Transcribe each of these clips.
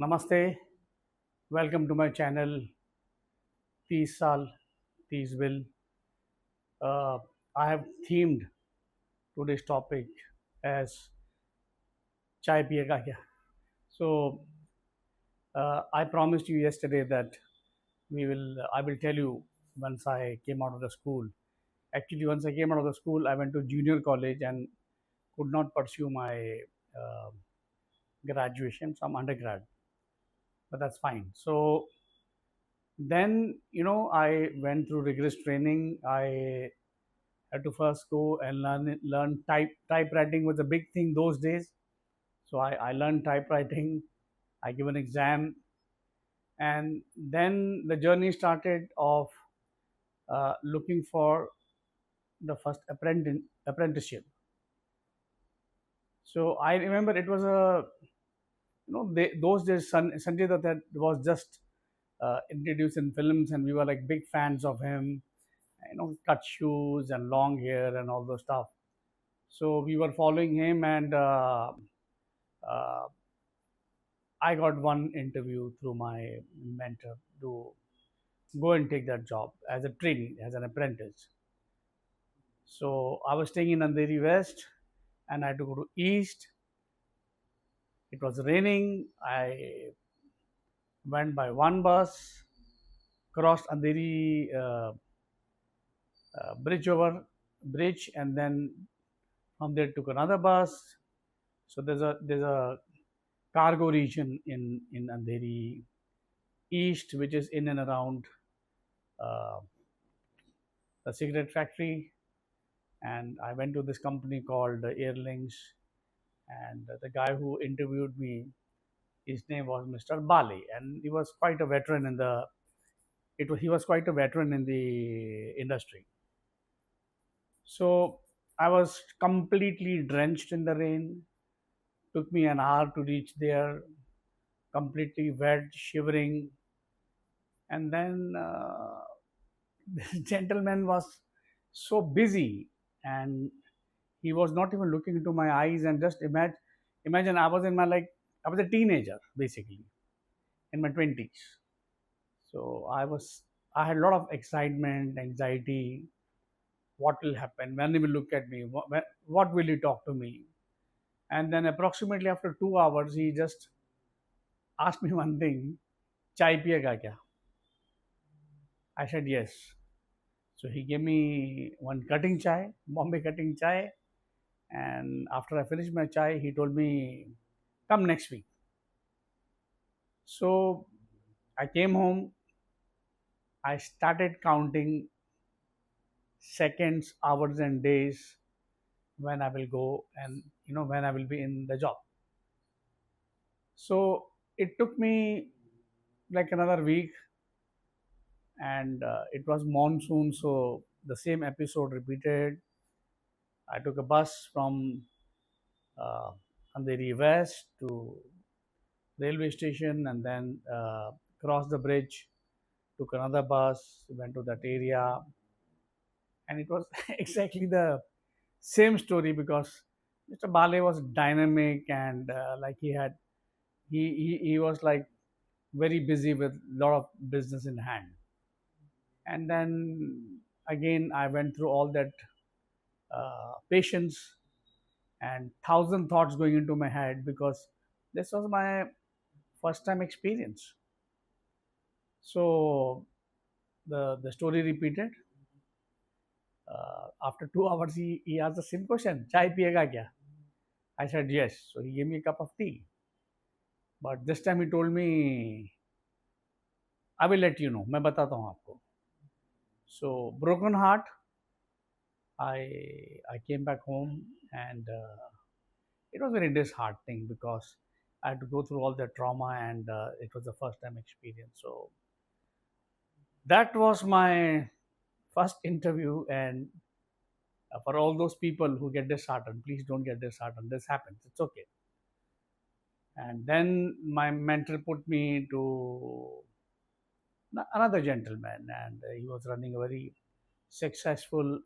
Namaste, welcome to my channel 30 Saal 30 Will. Uh, I have themed today's topic as chai piyega kya. So I promised you yesterday that I will tell you once I came out of the school. Actually, once I came out of the school, I went to junior college and could not pursue my uh, graduation from undergrad, but that's fine. So then, I went through rigorous training. I had to first go and learn typewriting was a big thing those days. So I learned typewriting. I give an exam, and then the journey started of looking for the first apprenticeship. So I remember it was those days Sanjay Dutt was just introduced in films, and we were like big fans of him. Cut shoes and long hair and all those stuff. So we were following him, and uh, I got one interview through my mentor to go and take that job as a trainee, as an apprentice. So I was staying in Andheri West and I had to go to East. It was raining. I went by one bus, crossed Andheri bridge, and then from there took another bus. So there's a cargo region in Andheri East, which is in and around uh, the cigarette factory. And I went to this company called Airlings, and the guy who interviewed me, his name was Mr. Bali, and he was quite a veteran in the he was quite a veteran in the industry. So I was completely drenched in the rain. Took me an hour to reach there, completely wet, shivering, and then this gentleman was so busy, and he was not even looking into my eyes. And just imagine I was in my like I was a teenager basically in my 20s. So I had a lot of excitement, anxiety. What will happen? When he will look at me? What will he talk to me? And then approximately after 2 hours, he just asked me one thing: "Chai piyega kya?" I said yes. So he gave me one cutting chai, Bombay cutting chai, and after I finished my chai, he told me, "Come next week." So I came home. I started counting seconds, hours, and days when I will go, and when I will be in the job. So it took me like another week, and it was monsoon, so the same episode repeated. I took a bus from uh, Andheri West to railway station, and then crossed the bridge, took another bus, went to that area, and it was exactly the same story because Mr. Bale was dynamic, and like he was like very busy with a lot of business in hand. And then again, I went through all that patience and thousand thoughts going into my head because this was my first time experience. So the story repeated. After 2 hours, he asked the same question: "Chai piyega kya?" I said yes. So he gave me a cup of tea. But this time he told me, "I will let you know. मैं बताता हूँ आपको." So broken heart, I came back home, and it was very disheartening because I had to go through all the trauma, and it was the first time experience. So that was my first interview. And for all those people who get disheartened, please don't get disheartened. This happens. It's okay. And then my mentor put me to another gentleman, and he was running a very successful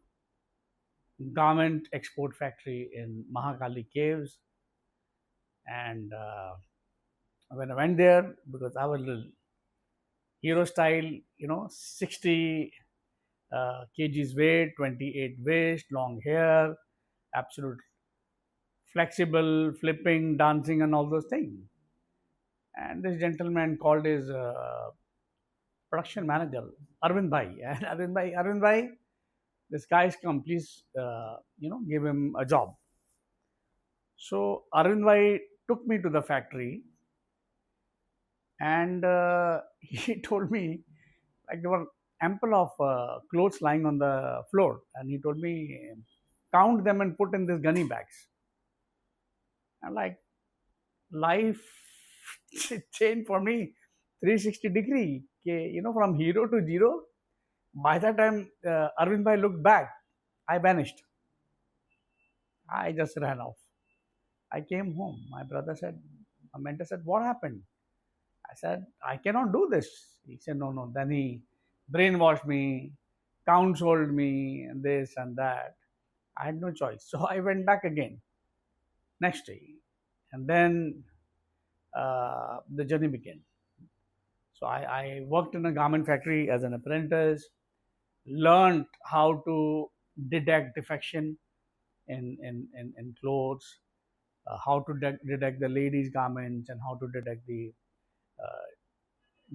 garment export factory in Mahakali Caves. And When I went there, because I was a little hero style, 60 kgs weight, 28 waist, long hair, absolute flexible, flipping, dancing, and all those things. And this gentleman called his production manager, Arvind Bhai. And Arvind Bhai, this guy is come, please, give him a job. So Arvind Bhai took me to the factory, and he told me, like, there were ample of clothes lying on the floor, and he told me, count them and put in these gunny bags. I'm like, life changed for me 360-degree. Okay, from hero to zero. By the time Arvind Bhai looked back, I vanished. I just ran off. I came home. My mentor said, what happened? I said, I cannot do this. He said, no, no. Then he brainwashed me, counseled me, and this and that. I had no choice. So I went back again next day. And then the journey began. So I worked in a garment factory as an apprentice, learned how to detect defection in clothes, how to detect the ladies' garments, and how to detect the uh,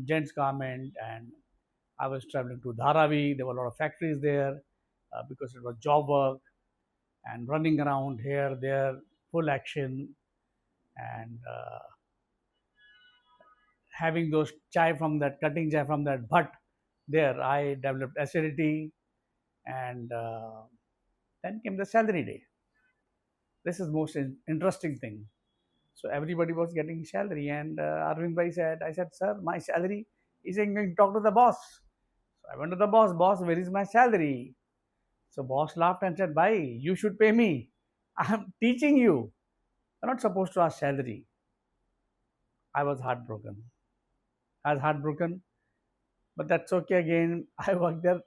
gents' garment. And I was traveling to Dharavi. There were a lot of factories there because it was job work and running around here, there, full action, and having those chai from that, cutting chai from that bhat. There, I developed acidity, and then came the salary day. This is most interesting thing. So everybody was getting salary, and Arvind Bhai said, I said, sir, my salary. He said, going to talk to the boss. So I went to the boss. Boss, where is my salary? So boss laughed and said, Bhai, you should pay me. I'm teaching you. You're not supposed to ask salary. I was heartbroken. I was heartbroken, but that's okay. Again, I worked there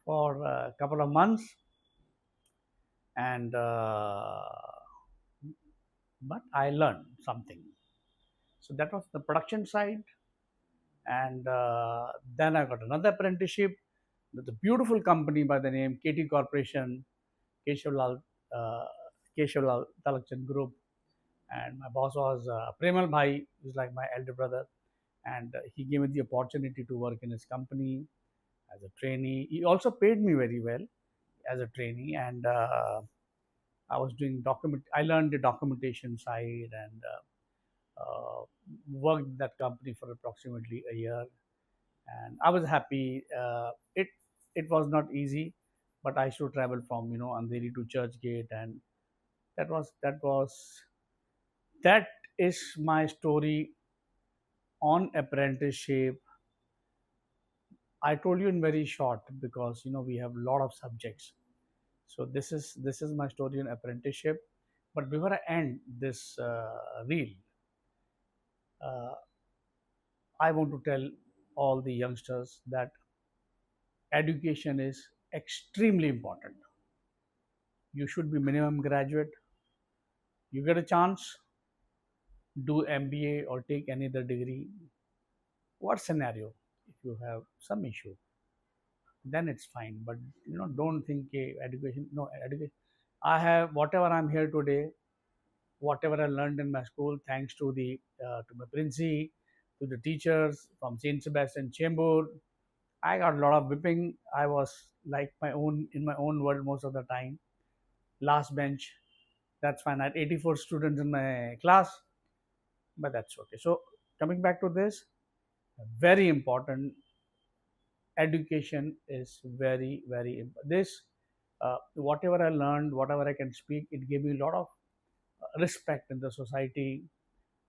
for a couple of months, and but I learned something. So that was the production side, and then I got another apprenticeship with a beautiful company by the name KT Corporation, Keshavlal, uh, Keshavlal Talakchan Group, and my boss was Premal Bhai, who's like my elder brother, and he gave me the opportunity to work in his company as a trainee. He also paid me very well as a trainee, and I was doing document. I learned the documentation side, and worked that company for approximately a year, and I was happy. It was not easy, but I should travel from Andheri to Churchgate, and that was that is my story on apprenticeship. I told you in very short because we have a lot of subjects. So this is my story on apprenticeship. But before I end this reel, uh, I want to tell all the youngsters that education is extremely important. You should be minimum graduate. You get a chance, do MBA or take any other degree. What scenario? If you have some issue, then it's fine. But don't think education. No education. I have whatever I'm here today, whatever I learned in my school, thanks to my princi, to the teachers from St.Sebastian Chembur. I got a lot of whipping. I was like my own in my own world most of the time. Last bench. That's fine. I had 84 students in my class, but that's okay. So coming back to this, very important. Education is very this. Whatever I learned, whatever I can speak, it gave me a lot of respect in the society.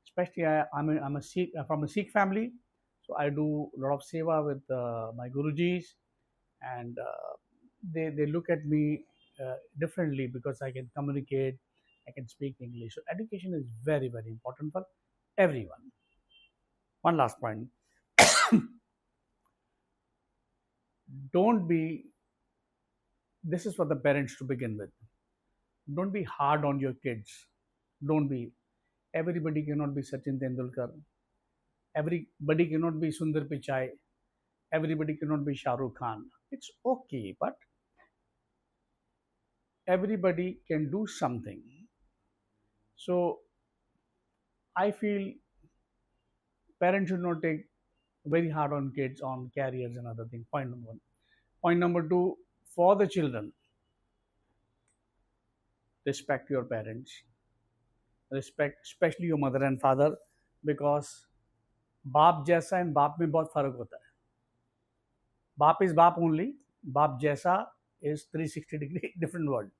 Especially, I'm a Sikh from a Sikh family, so I do a lot of seva with my gurujis, and they look at me differently because I can communicate, I can speak English. So education is very important for everyone. One last point: don't be. This is for the parents to begin with. Don't be hard on your kids. Don't be. Everybody cannot be Sachin Tendulkar. Everybody cannot be Sundar Pichai, everybody cannot be Shah Rukh Khan. It's okay, but everybody can do something. So I feel parents should not take very hard on kids on careers and other things. Point number one. Point number two, for the children, respect your parents, respect especially your mother and father, because बाप जैसा and बाप में बहुत फर्क होता है. बाप is बाप ओनली. बाप जैसा इज 360 डिग्री डिफरेंट वर्ल्ड.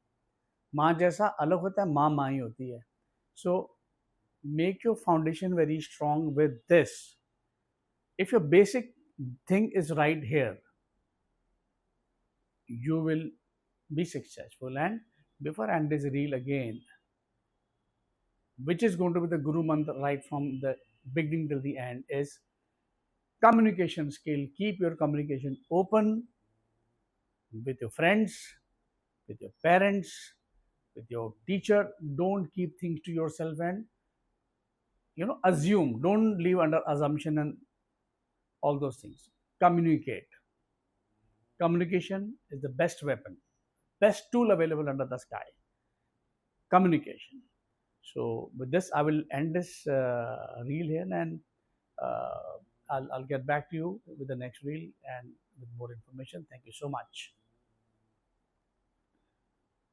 माँ जैसा अलग होता है. माँ माँ ही होती है. So make your foundation very strong with this. If your basic thing is right here, you will be successful. And before I end this reel again, which is going to be the guru mantra right from the beginning till the end, is communication skill. Keep your communication open with your friends, with your parents, with your teacher. Don't keep things to yourself and assume. Don't live under assumption and all those things. Communicate. Communication is the best weapon, best tool available under the sky. Communication. So with this, I will end this reel here, and uh, I'll get back to you with the next reel and with more information. Thank you so much.